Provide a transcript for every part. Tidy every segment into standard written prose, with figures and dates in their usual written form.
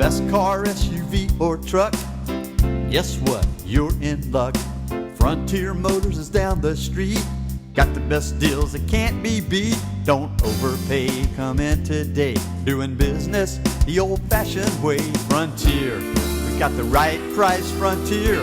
best car, SUV, or truck, guess what? You're in luck. Frontier Motors is down the street. Got the best deals that can't be beat. Don't overpay, come in today. Doing business the old-fashioned way. Frontier, we got the right price. Frontier,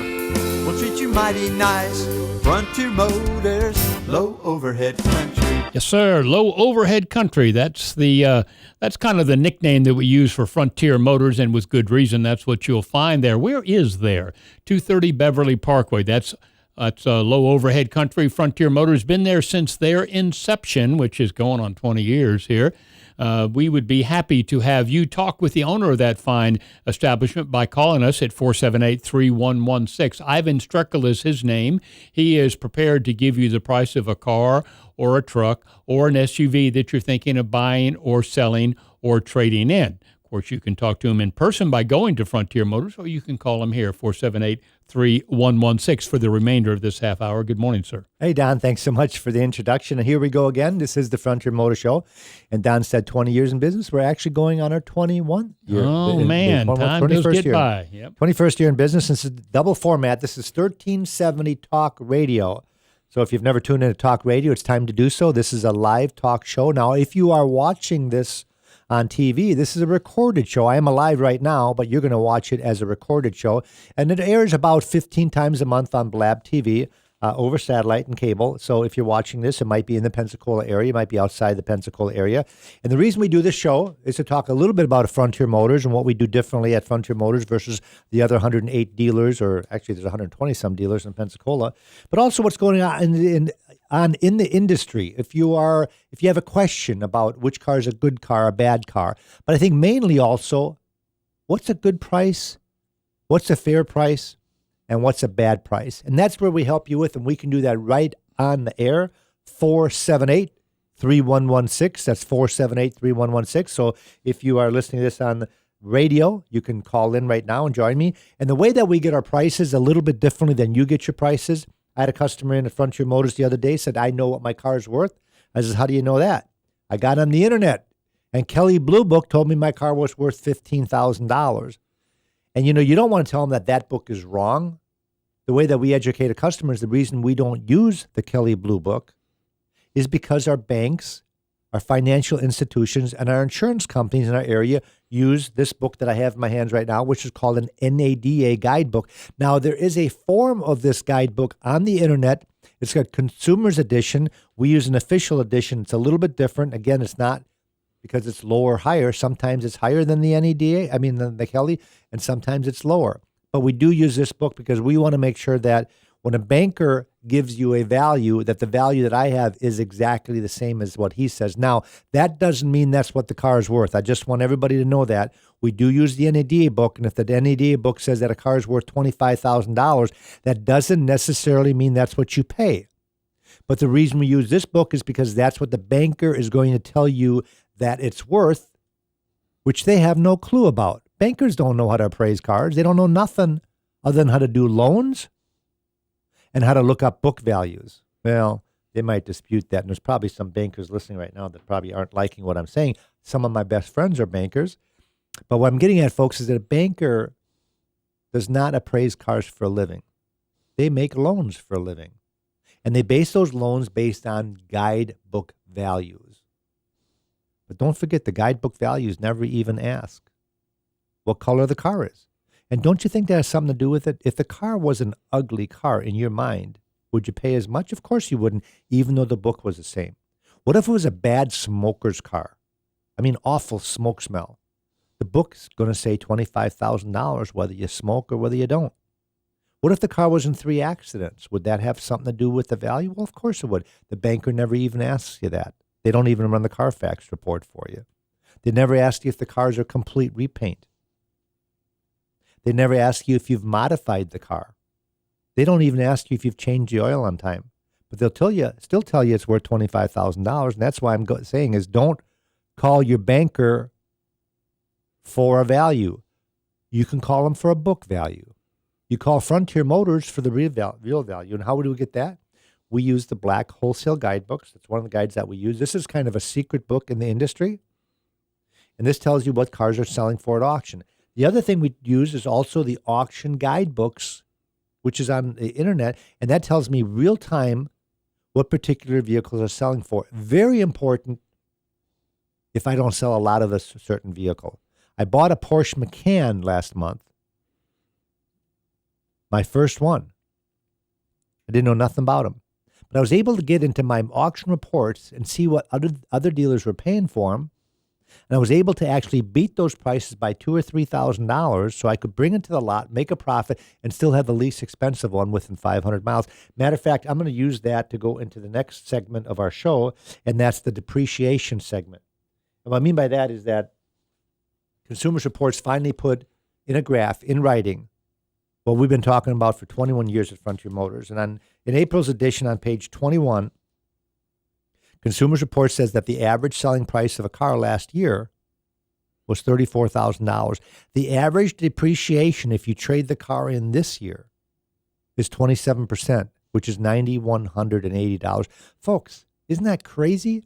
we'll treat you mighty nice. Frontier Motors, low overhead country. Yes, sir. Low overhead country. That's kind of the nickname that we use for Frontier Motors, and with good reason. That's what you'll find there. Where is there? 230 Beverly Parkway. That's low overhead country. Frontier Motors been there since their inception, which is going on 20 years here. We would be happy to have you talk with the owner of that fine establishment by calling us at 478-3116. Iven Streckel is his name. He is prepared to give you the price of a car or a truck or an SUV that you're thinking of buying or selling or trading in. Of course, you can talk to him in person by going to Frontier Motors, or you can call him here, 478-3116, for the remainder of this half hour. Good morning, sir. Hey, Don, thanks so much for the introduction. And here we go again. This is the Frontier Motor Show. And Don said 20 years in business. We're actually going on our 21 year. Oh, man, time does get year. by. Yep. 21st year in business. This is double format. This is 1370 Talk Radio. So if you've never tuned into Talk Radio, it's time to do so. This is a live talk show. Now, if you are watching this on TV, this is a recorded show. I am alive right now, but you're going to watch it as a recorded show. And it airs about 15 times a month on Blab TV over satellite and cable. So if you're watching this, it might be in the Pensacola area. It might be outside the Pensacola area. And the reason we do this show is to talk a little bit about Frontier Motors and what we do differently at Frontier Motors versus the other 108 dealers, or actually there's 120-some dealers in Pensacola, but also what's going on in the industry. If you have a question about which car is a good car, a bad car, but I think mainly also, what's a good price, what's a fair price, and what's a bad price? And that's where we help you with, and we can do that right on the air. 478-3116. That's 478-3116. So if you are listening to this on the radio, you can call in right now and join me. And the way that we get our prices a little bit differently than you get your prices. I had a customer in at Frontier Motors the other day, said, I know what my car is worth. I said, how do you know that? I got on the internet, and Kelley Blue Book told me my car was worth $15,000. And, you don't want to tell them that book is wrong. The way that we educate a customer is the reason we don't use the Kelley Blue Book is because our banks, our financial institutions, and our insurance companies in our area use this book that I have in my hands right now, which is called an NADA guidebook. Now, there is a form of this guidebook on the internet. It's a consumer's edition. We use an official edition. It's a little bit different. Again, it's not because it's lower or higher. Sometimes it's higher than the NADA, than the Kelley, and sometimes it's lower. But we do use this book because we want to make sure that when a banker gives you a value, that the value that I have is exactly the same as what he says. Now, that doesn't mean that's what the car is worth. I just want everybody to know that. We do use the NADA book, and if the NADA book says that a car is worth $25,000, that doesn't necessarily mean that's what you pay. But the reason we use this book is because that's what the banker is going to tell you that it's worth, which they have no clue about. Bankers don't know how to appraise cars. They don't know nothing other than how to do loans and how to look up book values. Well, they might dispute that, and there's probably some bankers listening right now that probably aren't liking what I'm saying. Some of my best friends are bankers. But what I'm getting at, folks, is that a banker does not appraise cars for a living. They make loans for a living. And they base those loans based on guidebook values. But don't forget, the guidebook values never even ask what color the car is. And don't you think that has something to do with it? If the car was an ugly car in your mind, would you pay as much? Of course you wouldn't, even though the book was the same. What if it was a bad smoker's car? Awful smoke smell. The book's going to say $25,000 whether you smoke or whether you don't. What if the car was in 3 accidents? Would that have something to do with the value? Well, of course it would. The banker never even asks you that. They don't even run the Carfax report for you. They never ask you if the cars are complete repaint. They never ask you if you've modified the car. They don't even ask you if you've changed the oil on time. But they'll still tell you it's worth $25,000. And that's why I'm saying is don't call your banker for a value. You can call them for a book value. You call Frontier Motors for the real value. And how do we get that? We use the black wholesale guidebooks. That's one of the guides that we use. This is kind of a secret book in the industry. And this tells you what cars are selling for at auction. The other thing we use is also the auction guidebooks, which is on the internet, and that tells me real time what particular vehicles are selling for. Very important if I don't sell a lot of a certain vehicle. I bought a Porsche Macan last month, my first one. I didn't know nothing about them, but I was able to get into my auction reports and see what other dealers were paying for them. And I was able to actually beat those prices by $2,000 or $3,000 so I could bring it to the lot, make a profit, and still have the least expensive one within 500 miles. Matter of fact, I'm going to use that to go into the next segment of our show, and that's the depreciation segment. And what I mean by that is that Consumers Reports finally put in a graph, in writing, what we've been talking about for 21 years at Frontier Motors. And in April's edition on page 21, Consumers Report says that the average selling price of a car last year was $34,000. The average depreciation, if you trade the car in this year, is 27%, which is $9,180. Folks, isn't that crazy?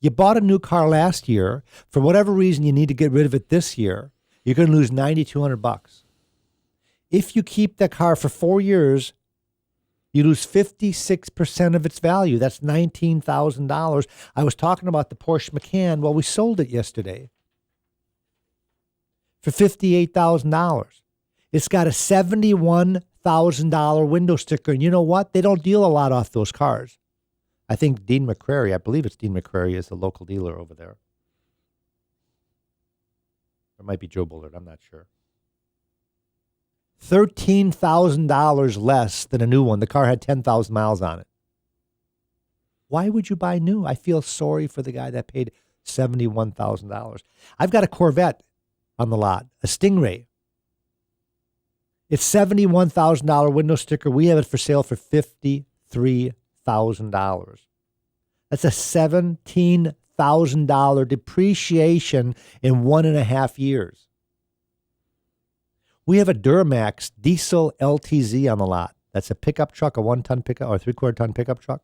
You bought a new car last year. For whatever reason, you need to get rid of it this year. You're going to lose $9,200. If you keep the car for 4 years, you lose 56% of its value. That's $19,000. I was talking about the Porsche Macan. Well, we sold it yesterday for $58,000. It's got a $71,000 window sticker. And you know what? They don't deal a lot off those cars. I think Dean McCrary, I believe it's Dean McCrary, is the local dealer over there. Or it might be Joe Bullard. I'm not sure. $13,000 less than a new one. The car had 10,000 miles on it. Why would you buy new? I feel sorry for the guy that paid $71,000. I've got a Corvette on the lot, a Stingray. It's $71,000 window sticker. We have it for sale for $53,000. That's a $17,000 depreciation in 1.5 years. We have a Duramax diesel LTZ on the lot. That's a pickup truck, a 1-ton pickup or 3/4-ton pickup truck.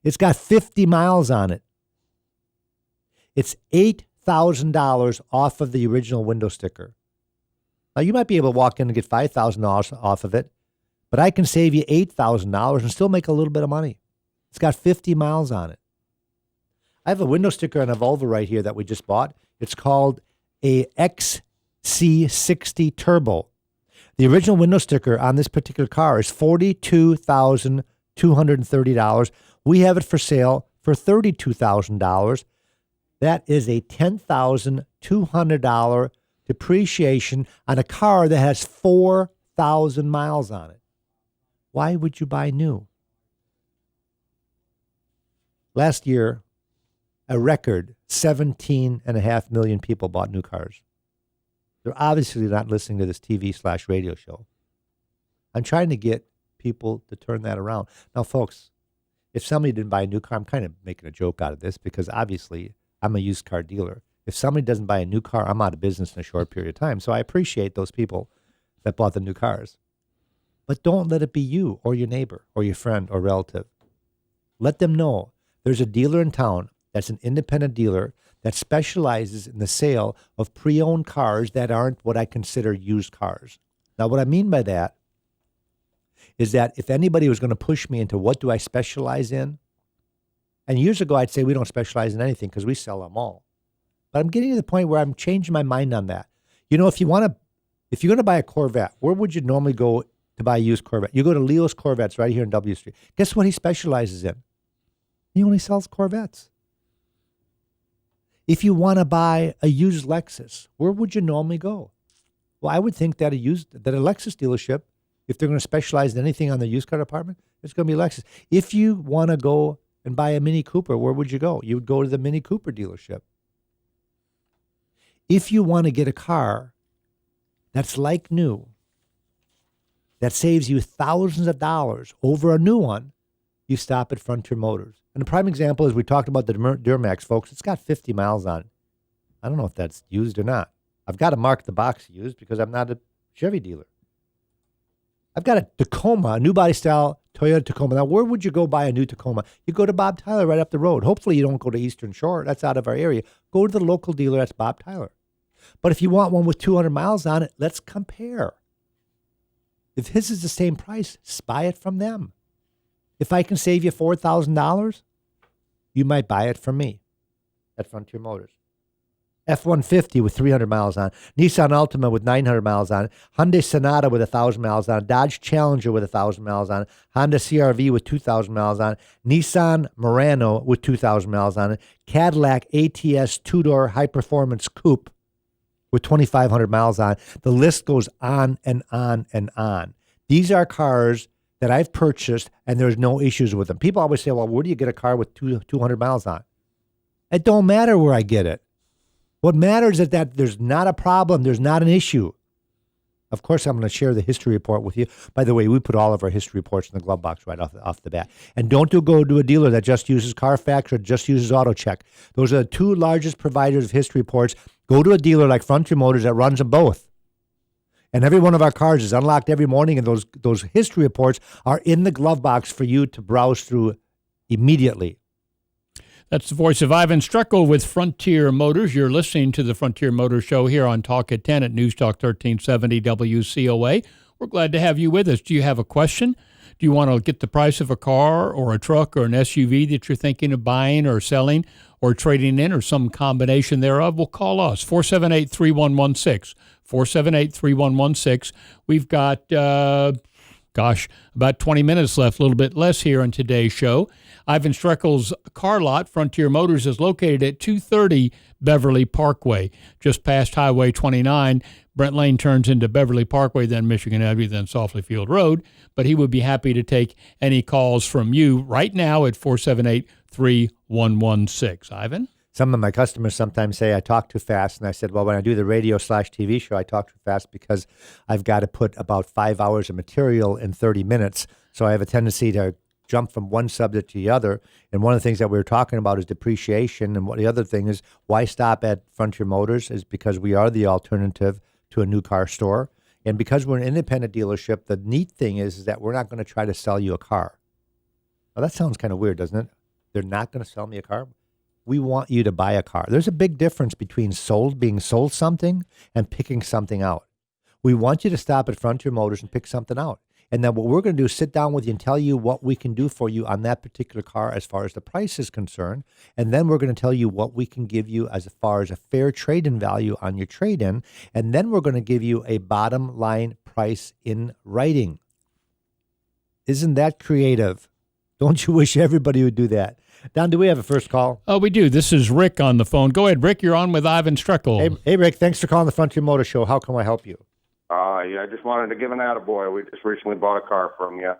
It's got 50 miles on it. It's $8,000 off of the original window sticker. Now, you might be able to walk in and get $5,000 off of it, but I can save you $8,000 and still make a little bit of money. It's got 50 miles on it. I have a window sticker on a Volvo right here that we just bought. It's called a XC60 Turbo. The original window sticker on this particular car is $42,230. We have it for sale for $32,000. That is a $10,200 depreciation on a car that has 4,000 miles on it. Why would you buy new? Last year, a record 17.5 million people bought new cars. They're obviously not listening to this TV/radio show. I'm trying to get people to turn that around. Now, folks, if somebody didn't buy a new car, I'm kind of making a joke out of this because obviously I'm a used car dealer. If somebody doesn't buy a new car, I'm out of business in a short period of time. So I appreciate those people that bought the new cars. But don't let it be you or your neighbor or your friend or relative. Let them know there's a dealer in town that's an independent dealer that specializes in the sale of pre-owned cars that aren't what I consider used cars. Now, what I mean by that is that if anybody was going to push me into what do I specialize in, and years ago I'd say we don't specialize in anything because we sell them all. But I'm getting to the point where I'm changing my mind on that. You know, if you're going to buy a Corvette, where would you normally go to buy a used Corvette? You go to Leo's Corvettes right here in W Street. Guess what he specializes in? He only sells Corvettes. If you want to buy a used Lexus, where would you normally go? Well, I would think that a Lexus dealership, if they're going to specialize in anything on the used car department, it's going to be Lexus. If you want to go and buy a Mini Cooper, where would you go? You would go to the Mini Cooper dealership. If you want to get a car that's like new, that saves you thousands of dollars over a new one, you stop at Frontier Motors. And the prime example is we talked about the Duramax, folks. It's got 50 miles on it. I don't know if that's used or not. I've got to mark the box used because I'm not a Chevy dealer. I've got a Tacoma, a new body style Toyota Tacoma. Now, where would you go buy a new Tacoma? You go to Bob Tyler right up the road. Hopefully you don't go to Eastern Shore. That's out of our area. Go to the local dealer. That's Bob Tyler. But if you want one with 200 miles on it, let's compare. If his is the same price, buy it from them. If I can save you $4,000, you might buy it from me at Frontier Motors. F-150 with 300 miles on it, Nissan Altima with 900 miles on it, Hyundai Sonata with 1,000 miles on it, Dodge Challenger with 1,000 miles on it, Honda CR-V with 2,000 miles on it, Nissan Murano with 2,000 miles on it, Cadillac ATS two-door high-performance coupe with 2,500 miles on it. The list goes on and on and on. These are cars that I've purchased, and there's no issues with them. People always say, well, where do you get a car with 200 miles on it? It don't matter where I get it. What matters is that there's not a problem. There's not an issue. Of course, I'm going to share the history report with you. By the way, we put all of our history reports in the glove box right off the bat. And don't go to a dealer that just uses Carfax or just uses AutoCheck. Those are the two largest providers of history reports. Go to a dealer like Frontier Motors that runs them both. And every one of our cars is unlocked every morning, and those history reports are in the glove box for you to browse through immediately. That's the voice of Iven Streckel with Frontier Motors. You're listening to the Frontier Motors Show here on Talk at 10 at News Talk 1370 WCOA. We're glad to have you with us. Do you have a question? Do you want to get the price of a car or a truck or an SUV that you're thinking of buying or selling or trading in or some combination thereof? Well, call us, 478-3116, 478-3116. We've got, about 20 minutes left, a little bit less here on today's show. Iven Streckel's car lot, Frontier Motors, is located at 230 Beverly Parkway, just past Highway 29. Brent Lane turns into Beverly Parkway, then Michigan Avenue, then Softly Field Road. But he would be happy to take any calls from you right now at 478-3116. Ivan? Some of my customers sometimes say I talk too fast, and I said, well, when I do the radio/TV show, I talk too fast because I've got to put about 5 hours of material in 30 minutes. So I have a tendency to jump from one subject to the other. And one of the things that we were talking about is depreciation. And the other thing is why stop at Frontier Motors is because we are the alternative to a new car store. And because we're an independent dealership, the neat thing is that we're not going to try to sell you a car. Well, that sounds kind of weird, doesn't it? They're not going to sell me a car. We want you to buy a car. There's a big difference between being sold something and picking something out. We want you to stop at Frontier Motors and pick something out. And then what we're going to do is sit down with you and tell you what we can do for you on that particular car as far as the price is concerned. And then we're going to tell you what we can give you as far as a fair trade-in value on your trade-in. And then we're going to give you a bottom line price in writing. Isn't that creative? Don't you wish everybody would do that? Don, do we have a first call? Oh, we do. This is Rick on the phone. Go ahead, Rick. You're on with Iven Streckel. Hey, Rick. Thanks for calling the Frontier Motor Show. How can I help you? Yeah, I just wanted to give an attaboy. We just recently bought a car from you.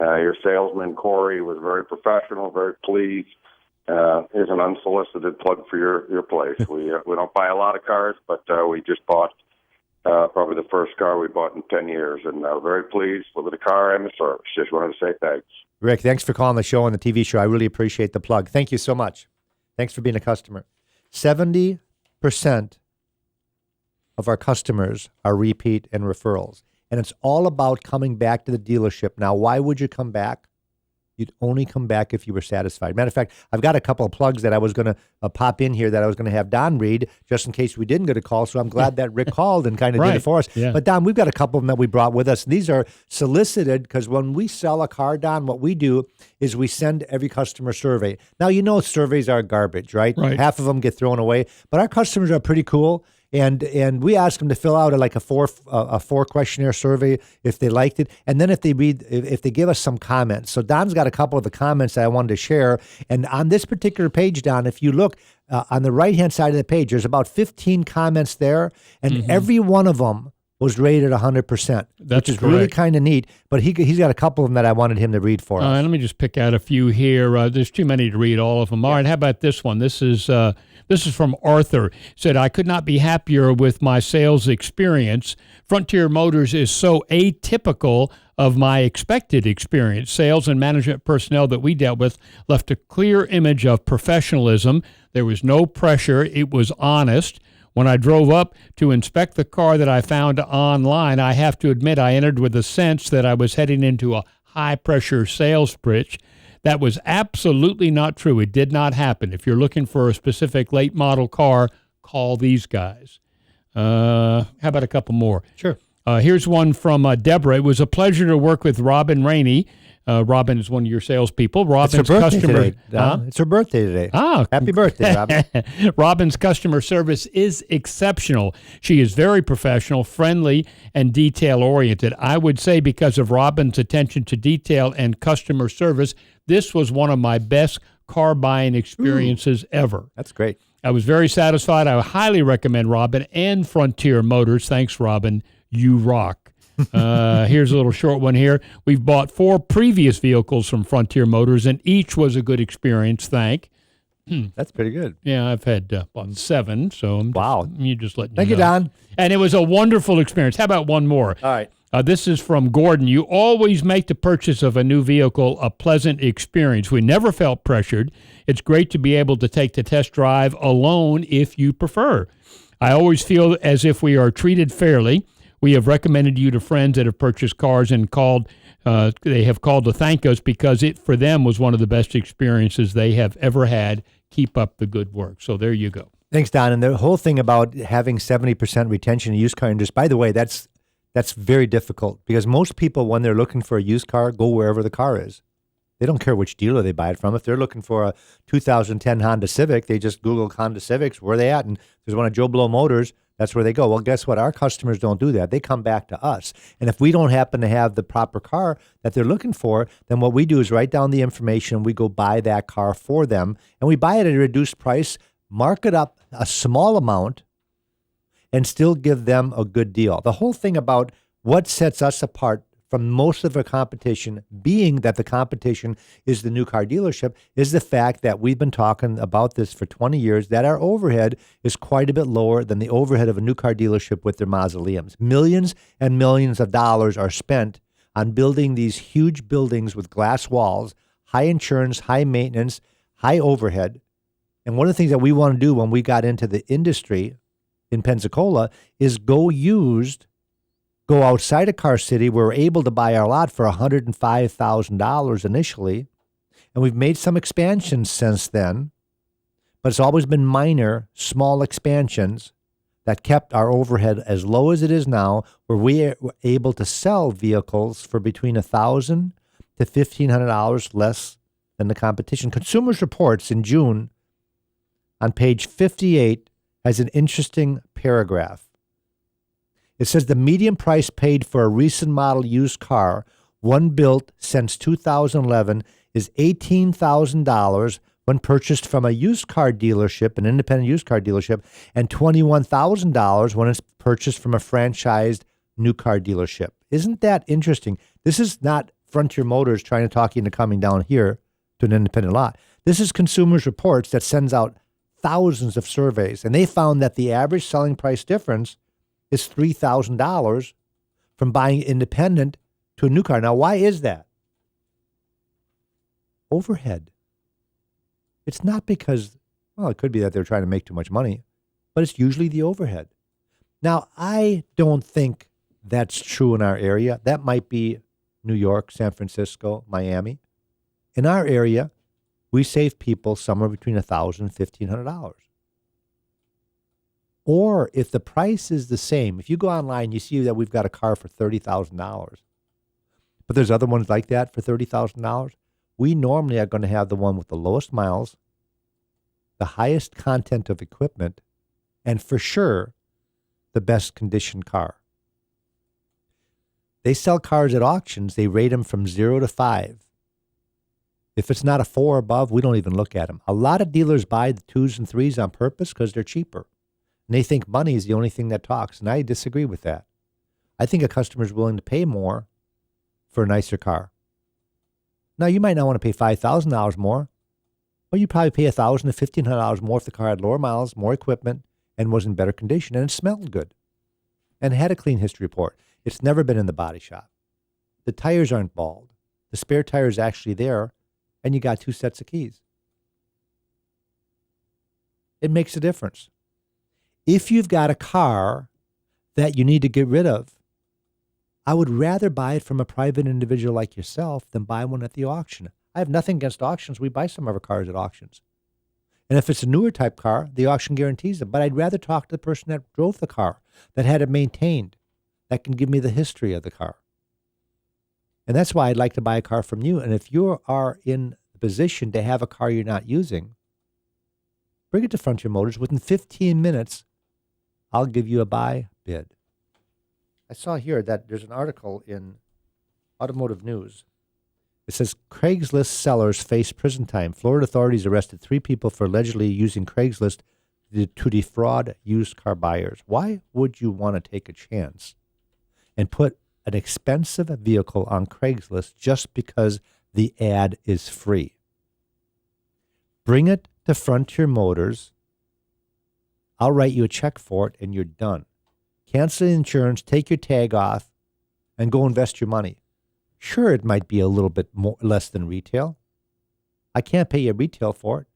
Your salesman, Corey, was very professional, very pleased. Here's an unsolicited plug for your place. We don't buy a lot of cars, but we just bought probably the first car we bought in 10 years, and very pleased with the car and the service. Just wanted to say thanks. Rick, thanks for calling the show and the TV show. I really appreciate the plug. Thank you so much. Thanks for being a customer. 70% of our customers are repeat and referrals. And it's all about coming back to the dealership. Now, why would you come back? You'd only come back if you were satisfied. Matter of fact, I've got a couple of plugs that I was going to pop in here that I was going to have Don read just in case we didn't get a call. So I'm glad that Rick called and kind of did it for us. Yeah. But Don, we've got a couple of them that we brought with us. These are solicited because when we sell a car, Don, what we do is we send every customer survey. Now, you know surveys are garbage, right? Half of them get thrown away. But our customers are pretty cool. And we ask them to fill out a four questionnaire survey if they liked it, and then if they give us some comments. So Don's got a couple of the comments that I wanted to share, and on this particular page, Don, if you look on the right hand side of the page, there's about 15 comments there, and every one of them was rated 100%, which is really kind of neat. But he's got a couple of them that I wanted him to read for us. Let me just pick out a few here. There's too many to read all of them. All right, how about this one? This is from Arthur. Said, I could not be happier with my sales experience. Frontier Motors is so atypical of my expected experience. Sales and management personnel that we dealt with left a clear image of professionalism. There was no pressure. It was honest. When I drove up to inspect the car that I found online, I have to admit I entered with a sense that I was heading into a high-pressure sales pitch. That was absolutely not true. It did not happen. If you're looking for a specific late model car, call these guys. How about a couple more? Sure. Here's one from Deborah. It was a pleasure to work with Robin Rainey. Robin is one of your salespeople. Robin's It's her birthday customer. today. It's her birthday today. Happy birthday, Robin. Robin's customer service is exceptional. She is very professional, friendly, and detail-oriented. I would say because of Robin's attention to detail and customer service, this was one of my best car buying experiences ever. That's great. I was very satisfied. I highly recommend Robin and Frontier Motors. Thanks, Robin. You rock. Here's a little short one here. We've bought 4 previous vehicles from Frontier Motors, and each was a good experience. That's pretty good. Yeah, I've had bought 7, so you just let me Thank know. you, Don. And it was a wonderful experience. How about one more? All right. This is from Gordon. You always make the purchase of a new vehicle a pleasant experience. We never felt pressured. It's great to be able to take the test drive alone if you prefer. I always feel as if we are treated fairly. We have recommended you to friends that have purchased cars and they have called to thank us because it, for them, was one of the best experiences they have ever had. Keep up the good work. So there you go. Thanks, Don. And the whole thing about having 70% retention in used car industry, by the way, that's very difficult because most people, when they're looking for a used car, go wherever the car is. They don't care which dealer they buy it from. If they're looking for a 2010 Honda Civic, they just Google Honda Civics, where are they at? And there's one at Joe Blow Motors, that's where they go. Well, guess what? Our customers don't do that. They come back to us. And if we don't happen to have the proper car that they're looking for, then what we do is write down the information. We go buy that car for them, and we buy it at a reduced price, mark it up a small amount, and still give them a good deal. The whole thing about what sets us apart from most of our competition, being that the competition is the new car dealership, is the fact that we've been talking about this for 20 years, that our overhead is quite a bit lower than the overhead of a new car dealership with their mausoleums. Millions and millions of dollars are spent on building these huge buildings with glass walls, high insurance, high maintenance, high overhead. And one of the things that we want to do when we got into the industry in Pensacola is go outside of Car City. We're able to buy our lot for $105,000 initially, and we've made some expansions since then, but it's always been minor, small expansions that kept our overhead as low as it is now, where we are able to sell vehicles for between $1,000 to $1,500 less than the competition. Consumers Reports in June on page 58 has an interesting paragraph. It says the median price paid for a recent model used car, one built since 2011, is $18,000 when purchased from a used car dealership, an independent used car dealership, and $21,000 when it's purchased from a franchised new car dealership. Isn't that interesting? This is not Frontier Motors trying to talk you into coming down here to an independent lot. This is Consumers Reports that sends out thousands of surveys, and they found that the average selling price difference is $3,000 from buying independent to a new car. Now, why is that? Overhead. It's not because, well, it could be that they're trying to make too much money, but it's usually the overhead. Now, I don't think that's true in our area. That might be New York, San Francisco, Miami. In our area, we save people somewhere between $1,000 and $1,500. Or if the price is the same, if you go online, you see that we've got a car for $30,000, but there's other ones like that for $30,000, we normally are going to have the one with the lowest miles, the highest content of equipment, and for sure, the best conditioned car. They sell cars at auctions. They rate them from 0 to 5. If it's not a 4 or above, we don't even look at them. A lot of dealers buy the 2s and 3s on purpose because they're cheaper. And they think money is the only thing that talks, and I disagree with that. I think a customer is willing to pay more for a nicer car. Now, you might not want to pay $5,000 more, but you probably pay $1,000 to $1,500 more if the car had lower miles, more equipment, and was in better condition, and it smelled good, and had a clean history report. It's never been in the body shop. The tires aren't bald. The spare tire is actually there, and you got 2 sets of keys. It makes a difference. If you've got a car that you need to get rid of, I would rather buy it from a private individual like yourself than buy one at the auction. I have nothing against auctions. We buy some of our cars at auctions. And if it's a newer type car, the auction guarantees it. But I'd rather talk to the person that drove the car, that had it maintained, that can give me the history of the car. And that's why I'd like to buy a car from you. And if you are in the position to have a car you're not using, bring it to Frontier Motors. Within 15 minutes, I'll give you a buy bid. I saw here that there's an article in Automotive News. It says, Craigslist sellers face prison time. Florida authorities arrested 3 people for allegedly using Craigslist to defraud used car buyers. Why would you want to take a chance and put an expensive vehicle on Craigslist just because the ad is free? Bring it to Frontier Motors. I'll write you a check for it, and you're done. Cancel the insurance, take your tag off, and go invest your money. Sure, it might be a little bit less than retail. I can't pay you retail for it.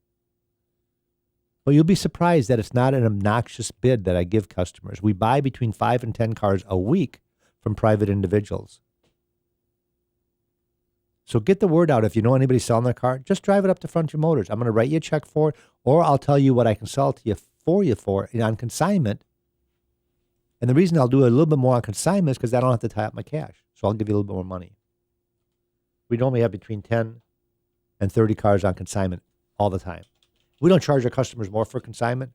But you'll be surprised that it's not an obnoxious bid that I give customers. We buy between 5 and 10 cars a week from private individuals. So get the word out. If you know anybody selling their car, just drive it up to Frontier Motors. I'm going to write you a check for it, or I'll tell you what I can sell to you for on consignment. And the reason I'll do a little bit more on consignment is because I don't have to tie up my cash. So I'll give you a little bit more money. We normally have between 10 and 30 cars on consignment all the time. We don't charge our customers more for consignment.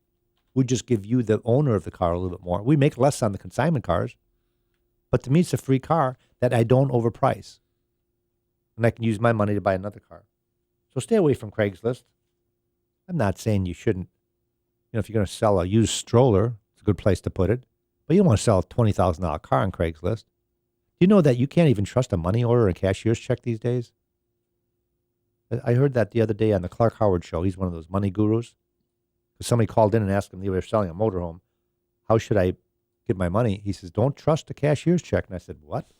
We just give you, the owner of the car, a little bit more. We make less on the consignment cars. But to me, it's a free car that I don't overprice. And I can use my money to buy another car. So stay away from Craigslist. I'm not saying you shouldn't. If you're going to sell a used stroller, it's a good place to put it. But you don't want to sell a $20,000 car on Craigslist. Do you know that you can't even trust a money order or a cashier's check these days? I heard that the other day on the Clark Howard show. He's one of those money gurus. Somebody called in and asked him, they were selling a motorhome, how should I get my money? He says, don't trust a cashier's check. And I said, what?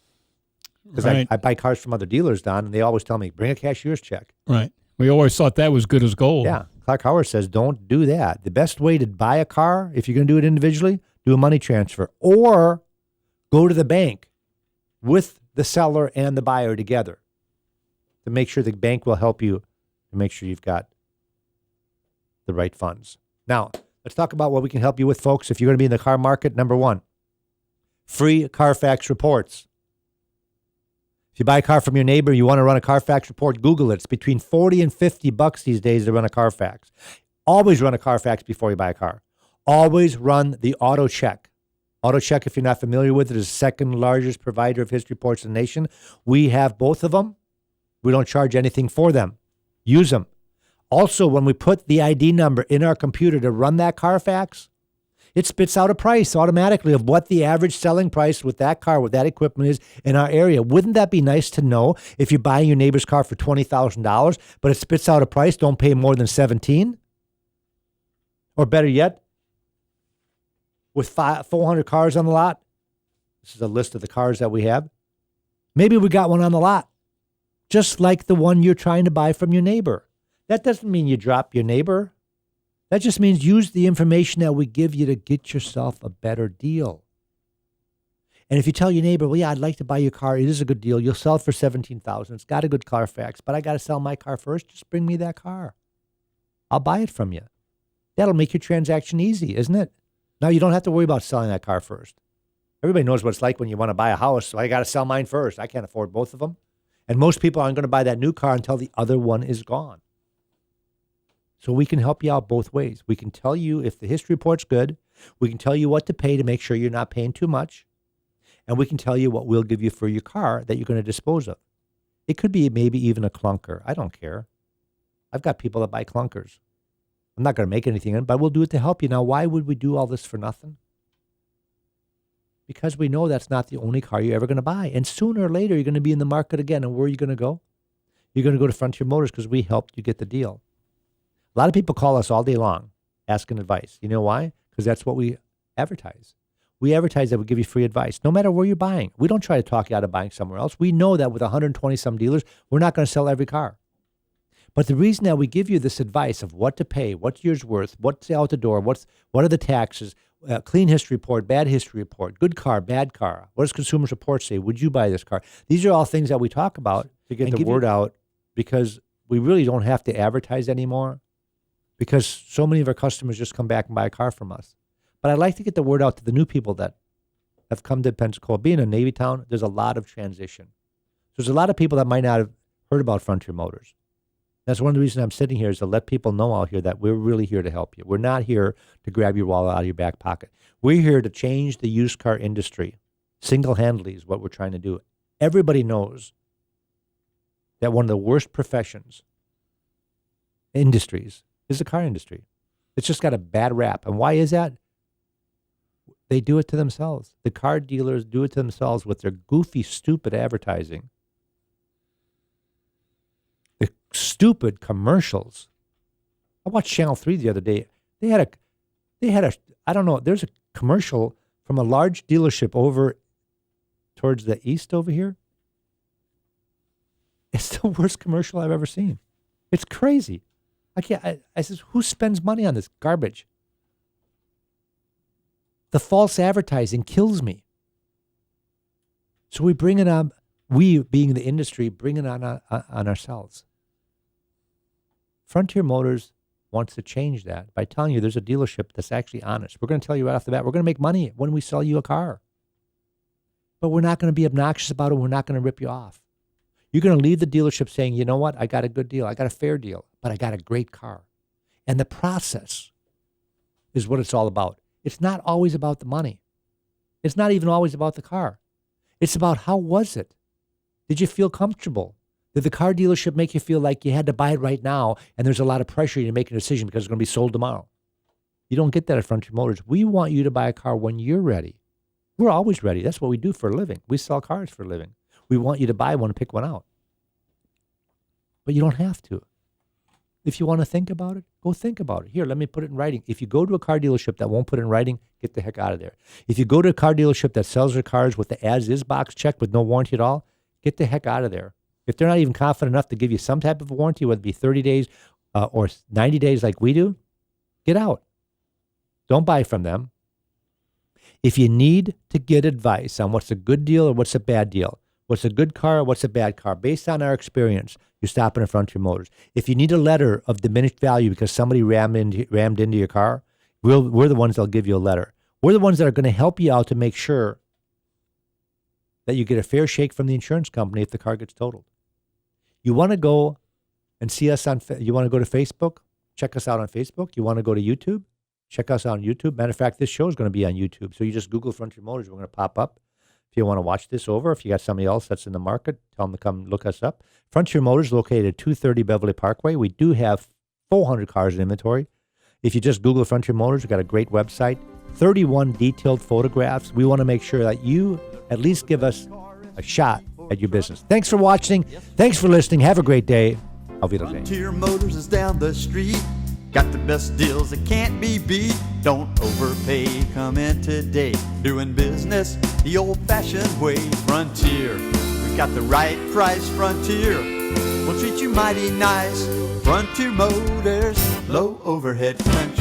Because right. I buy cars from other dealers, Don, and they always tell me, bring a cashier's check. Right. We always thought that was good as gold. Yeah. Clark Howard says, don't do that. The best way to buy a car, if you're going to do it individually, do a money transfer. Or go to the bank with the seller and the buyer together to make sure the bank will help you to make sure you've got the right funds. Now, let's talk about what we can help you with, folks. If you're going to be in the car market, number 1, free Carfax reports. If you buy a car from your neighbor, you want to run a Carfax report, Google it. It's between $40 and $50 these days to run a Carfax. Always run a Carfax before you buy a car. Always run the auto check. Auto check, if you're not familiar with it, is the second largest provider of history reports in the nation. We have both of them. We don't charge anything for them. Use them. Also, when we put the ID number in our computer to run that Carfax, it spits out a price automatically of what the average selling price with that car, with that equipment is in our area. Wouldn't that be nice to know if you're buying your neighbor's car for $20,000, but it spits out a price, don't pay more than $17,000? Or better yet, with 400 cars on the lot, this is a list of the cars that we have, maybe we got one on the lot, just like the one you're trying to buy from your neighbor. That doesn't mean you drop your neighbor. That just means use the information that we give you to get yourself a better deal. And if you tell your neighbor, well, yeah, I'd like to buy your car. It is a good deal. You'll sell it for $17,000. It's got a good Carfax, but I got to sell my car first. Just bring me that car. I'll buy it from you. That'll make your transaction easy, isn't it? Now you don't have to worry about selling that car first. Everybody knows what it's like when you want to buy a house. So I got to sell mine first. I can't afford both of them. And most people aren't going to buy that new car until the other one is gone. So we can help you out both ways. We can tell you if the history report's good. We can tell you what to pay to make sure you're not paying too much. And we can tell you what we'll give you for your car that you're going to dispose of. It could be maybe even a clunker. I don't care. I've got people that buy clunkers. I'm not going to make anything in it, but we'll do it to help you. Now, why would we do all this for nothing? Because we know that's not the only car you're ever going to buy. And sooner or later, you're going to be in the market again. And where are you going to go? You're going to go to Frontier Motors because we helped you get the deal. A lot of people call us all day long asking advice. You know why? Because that's what we advertise. We advertise that we give you free advice, no matter where you're buying. We don't try to talk you out of buying somewhere else. We know that with 120-some dealers, we're not going to sell every car. But the reason that we give you this advice of what to pay, what's yours worth, what's out the door, what are the taxes, clean history report, bad history report, good car, bad car, what does Consumer Report say? Would you buy this car? These are all things that we talk about to get the word out, because we really don't have to advertise anymore. because so many of our customers just come back and buy a car from us. But I'd like to get the word out to the new people that have come to Pensacola. Being a Navy town, there's a lot of transition. There's a lot of people that might not have heard about Frontier Motors. That's one of the reasons I'm sitting here, is to let people know out here that we're really here to help you. We're not here to grab your wallet out of your back pocket. We're here to change the used car industry. Single-handedly is what we're trying to do. Everybody knows that one of the worst industries, is the car industry. It's just got a bad rap. And why is that? They do it to themselves. The car dealers do it to themselves with their goofy, stupid advertising. The stupid commercials. I watched Channel 3 the other day. They had a, I don't know, there's a commercial from a large dealership over towards the east over here. It's the worst commercial I've ever seen. It's crazy. I says, who spends money on this garbage? The false advertising kills me. So we bring it on, we being the industry, bring it on ourselves. Frontier Motors wants to change that by telling you there's a dealership that's actually honest. We're going to tell you right off the bat, we're going to make money when we sell you a car. But we're not going to be obnoxious about it. We're not going to rip you off. You're going to leave the dealership saying, you know what, I got a good deal. I got a fair deal, but I got a great car. And the process is what it's all about. It's not always about the money. It's not even always about the car. It's about, how was it? Did you feel comfortable? Did the car dealership make you feel like you had to buy it right now and there's a lot of pressure to make a decision because it's going to be sold tomorrow? You don't get that at Frontier Motors. We want you to buy a car when you're ready. We're always ready. That's what we do for a living. We sell cars for a living. We want you to buy one and pick one out. But you don't have to. If you want to think about it, go think about it. Here, let me put it in writing. If you go to a car dealership that won't put it in writing, get the heck out of there. If you go to a car dealership that sells their cars with the as-is box check with no warranty at all, get the heck out of there. If they're not even confident enough to give you some type of warranty, whether it be 30 days or 90 days like we do, get out. Don't buy from them. If you need to get advice on what's a good deal or what's a bad deal, what's a good car or what's a bad car, based on our experience, you're stopping at Frontier Motors. If you need a letter of diminished value because somebody rammed into your car, we're the ones that'll give you a letter. We're the ones that are going to help you out to make sure that you get a fair shake from the insurance company if the car gets totaled. You want to go and see us you want to go to Facebook? Check us out on Facebook. You want to go to YouTube? Check us out on YouTube. Matter of fact, this show is going to be on YouTube. So you just Google Frontier Motors. We're going to pop up. If you want to watch this over, if you got somebody else that's in the market, tell them to come look us up. Frontier Motors, located at 230 Beverly Parkway. We do have 400 cars in inventory. If you just Google Frontier Motors, we've got a great website, 31 detailed photographs. We want to make sure that you at least give us a shot at your business. Thanks for watching. Thanks for listening. Have a great day. Auf Wiedersehen. Frontier Motors is down the street. Got the best deals that can't be beat. Don't overpay. Come in today. Doing business the old-fashioned way. Frontier. We've got the right price. Frontier. We'll treat you mighty nice. Frontier Motors. Low overhead country.